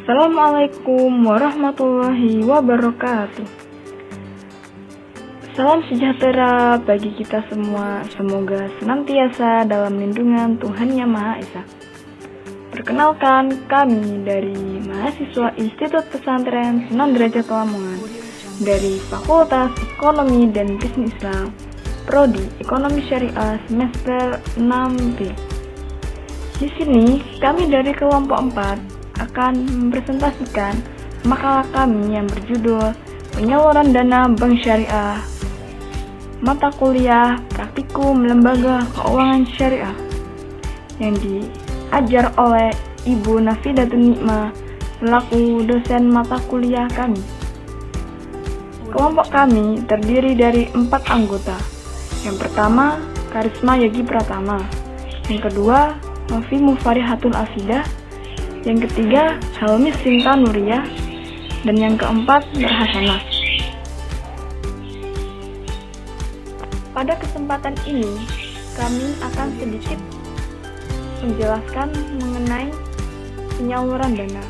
Assalamualaikum warahmatullahi wabarakatuh. Salam sejahtera bagi kita semua. Semoga senantiasa dalam lindungan Tuhan Yang Maha Esa. Perkenalkan, kami dari mahasiswa Institut Pesantren Sunan Derajat Lamongan dari Fakultas Ekonomi dan Bisnis Islam, Prodi Ekonomi Syariah semester 6B. Di sini, kami dari kelompok 4 akan mempresentasikan makalah kami yang berjudul Penyaluran Dana Bank Syariah Mata Kuliah Praktikum Lembaga Keuangan Syariah yang diajar oleh Ibu Nafidatun Nikmah selaku dosen mata kuliah kami. Kelompok kami terdiri dari 4 anggota. Yang pertama, Karisma Yogi Pratama. Yang kedua, Novi Mufarihatul Afidah. Yang ketiga, Helmi Sinta Nuria. Dan yang keempat, Berhasanah. Pada kesempatan ini, kami akan sedikit menjelaskan mengenai penyaluran dana.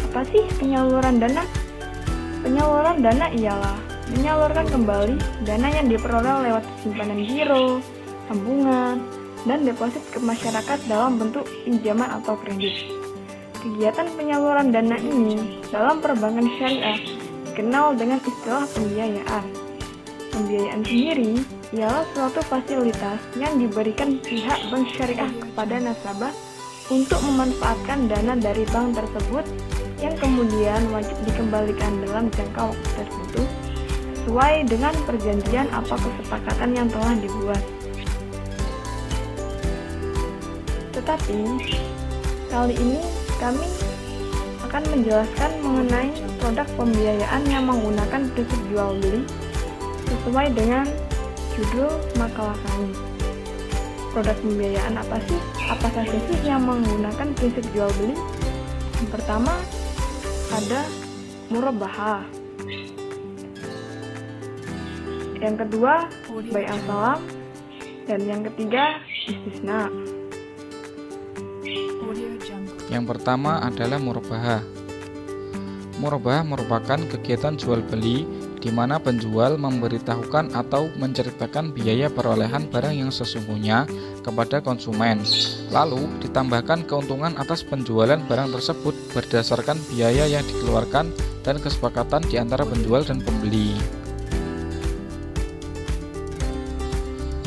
Apa sih penyaluran dana? Penyaluran dana ialah menyalurkan kembali dana yang diperoleh lewat simpanan giro, tabungan, dan deposit ke masyarakat dalam bentuk pinjaman atau kredit. Kegiatan penyaluran dana ini dalam perbankan syariah dikenal dengan istilah pembiayaan. Pembiayaan sendiri ialah suatu fasilitas yang diberikan pihak bank syariah kepada nasabah untuk memanfaatkan dana dari bank tersebut yang kemudian wajib dikembalikan dalam jangka waktu tertentu sesuai dengan perjanjian atau kesepakatan yang telah dibuat. Tetapi kali ini kami akan menjelaskan mengenai produk pembiayaan yang menggunakan prinsip jual beli sesuai dengan judul makalah kami. Produk pembiayaan apa sih? Apa saja sih yang menggunakan prinsip jual beli? Yang pertama ada murabahah. Yang kedua bai al-salam. Dan yang ketiga istisna. Yang pertama adalah murabahah. Murabahah merupakan kegiatan jual beli di mana penjual memberitahukan atau menceritakan biaya perolehan barang yang sesungguhnya kepada konsumen, lalu ditambahkan keuntungan atas penjualan barang tersebut berdasarkan biaya yang dikeluarkan dan kesepakatan di antara penjual dan pembeli.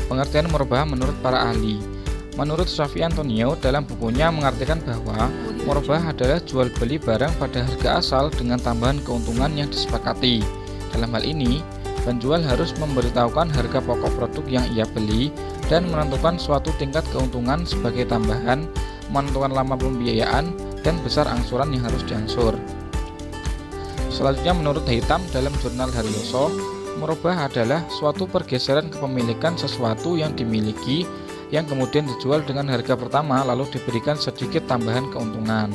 Pengertian murabahah menurut para ahli. Menurut Syafi Antonio dalam bukunya mengartikan bahwa murabahah adalah jual beli barang pada harga asal dengan tambahan keuntungan yang disepakati. Dalam hal ini, penjual harus memberitahukan harga pokok produk yang ia beli dan menentukan suatu tingkat keuntungan sebagai tambahan, menentukan lama pembiayaan, dan besar angsuran yang harus diangsur. Selanjutnya menurut Hitam dalam jurnal Haryoso, murabahah adalah suatu pergeseran kepemilikan sesuatu yang dimiliki yang kemudian dijual dengan harga pertama lalu diberikan sedikit tambahan keuntungan.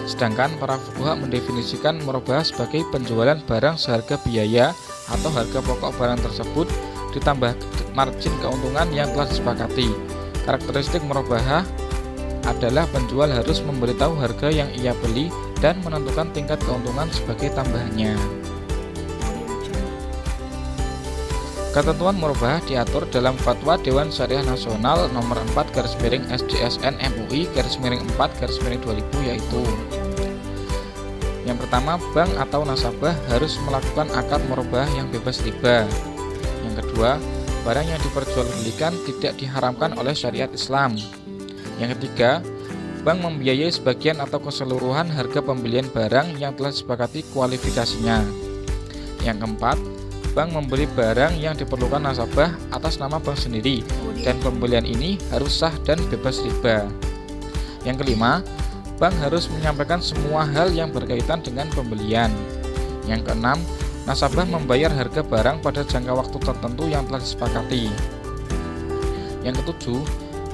Sedangkan para fuqaha mendefinisikan murabahah sebagai penjualan barang seharga biaya atau harga pokok barang tersebut ditambah margin keuntungan yang telah disepakati. Karakteristik murabahah adalah penjual harus memberitahu harga yang ia beli dan menentukan tingkat keuntungan sebagai tambahannya. Ketentuan murabahah diatur dalam Fatwa Dewan Syariah Nasional nomor 4/SDSN MUI /4/2000 yaitu: yang pertama, bank atau nasabah harus melakukan akad murabahah yang bebas riba. Yang kedua, barang yang diperjualbelikan tidak diharamkan oleh syariat Islam. Yang ketiga, bank membiayai sebagian atau keseluruhan harga pembelian barang yang telah disepakati kualifikasinya. Yang keempat, bank membeli barang yang diperlukan nasabah atas nama bank sendiri dan pembelian ini harus sah dan bebas riba. Yang kelima, bank harus menyampaikan semua hal yang berkaitan dengan pembelian. Yang keenam, nasabah membayar harga barang pada jangka waktu tertentu yang telah disepakati. Yang ketujuh,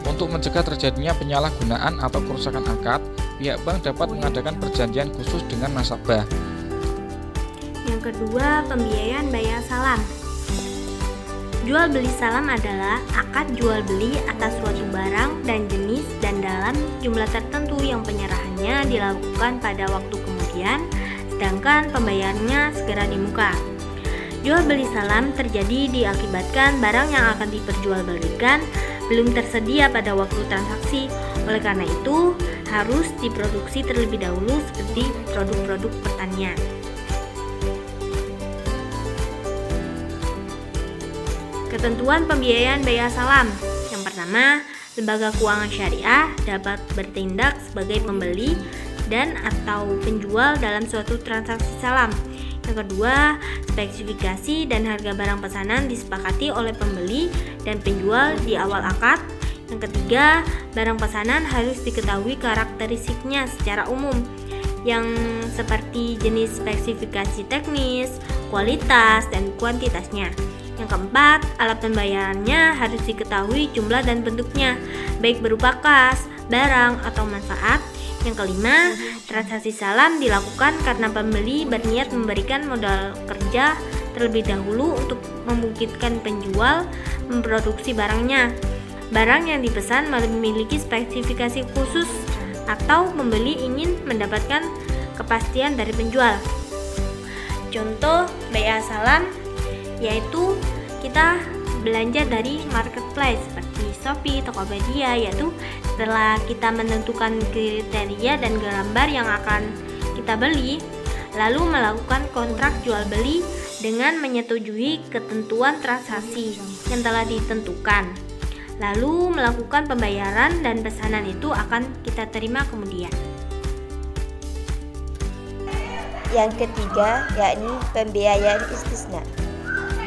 untuk mencegah terjadinya penyalahgunaan atau kerusakan akad, pihak bank dapat mengadakan perjanjian khusus dengan nasabah. Yang kedua, pembiayaan bai al-salam. Jual beli salam adalah akad jual beli atas suatu barang dan jenis dan dalam jumlah tertentu yang penyerahannya dilakukan pada waktu kemudian, sedangkan pembayarannya segera di muka. Jual beli salam terjadi diakibatkan barang yang akan diperjualbelikan belum tersedia pada waktu transaksi. Oleh karena itu, harus diproduksi terlebih dahulu seperti produk-produk pertanian. Ketentuan pembiayaan bayar salam. Yang pertama, lembaga keuangan syariah dapat bertindak sebagai pembeli dan atau penjual dalam suatu transaksi salam. Yang kedua, spesifikasi dan harga barang pesanan disepakati oleh pembeli dan penjual di awal akad. Yang ketiga, barang pesanan harus diketahui karakteristiknya secara umum, yang seperti jenis, spesifikasi teknis, kualitas, dan kuantitasnya. Yang keempat, alat pembayarannya harus diketahui jumlah dan bentuknya, baik berupa kas, barang, atau manfaat. Yang kelima, transaksi salam dilakukan karena pembeli berniat memberikan modal kerja terlebih dahulu untuk memungkinkan penjual memproduksi barangnya. Barang yang dipesan memiliki spesifikasi khusus atau pembeli ingin mendapatkan kepastian dari penjual. Contoh bayar salam yaitu kita belanja dari marketplace seperti Shopee, Tokopedia, yaitu setelah kita menentukan kriteria dan gambar yang akan kita beli, lalu melakukan kontrak jual beli dengan menyetujui ketentuan transaksi yang telah ditentukan. Lalu melakukan pembayaran dan pesanan itu akan kita terima kemudian. Yang ketiga yakni pembiayaan istisna.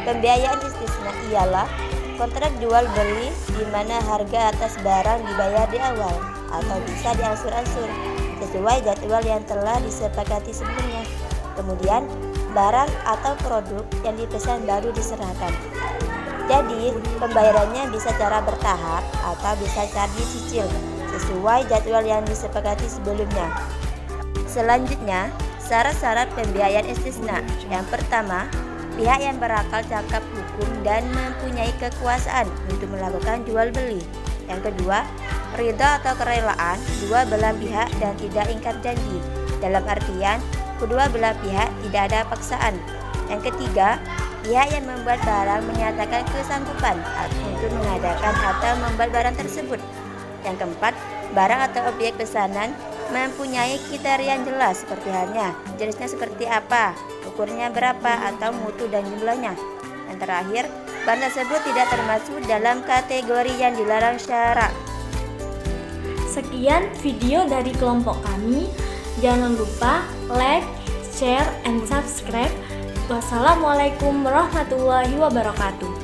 Pembiayaan istisna ialah kontrak jual beli di mana harga atas barang dibayar di awal atau bisa diangsur-angsur sesuai jadwal yang telah disepakati sebelumnya. Kemudian barang atau produk yang dipesan baru diserahkan. Jadi pembayarannya bisa secara bertahap atau bisa secara dicicil sesuai jadwal yang disepakati sebelumnya. Selanjutnya, syarat-syarat pembiayaan istisna. Yang pertama, pihak yang berakal cakap hukum dan mempunyai kekuasaan untuk melakukan jual beli. Yang kedua, ridha atau kerelaan dua belah pihak dan tidak ingkar janji, dalam artian kedua belah pihak tidak ada paksaan. Yang ketiga, pihak yang membuat barang menyatakan kesanggupan untuk mengadakan atau membuat barang tersebut. Yang keempat, barang atau objek pesanan mempunyai kriteria yang jelas seperti halnya jenisnya seperti apa, ukurnya berapa, atau mutu dan jumlahnya. Yang terakhir, barang tersebut tidak termasuk dalam kategori yang dilarang syarak. Sekian video dari kelompok kami. Jangan lupa like, share, and subscribe. Wassalamualaikum warahmatullahi wabarakatuh.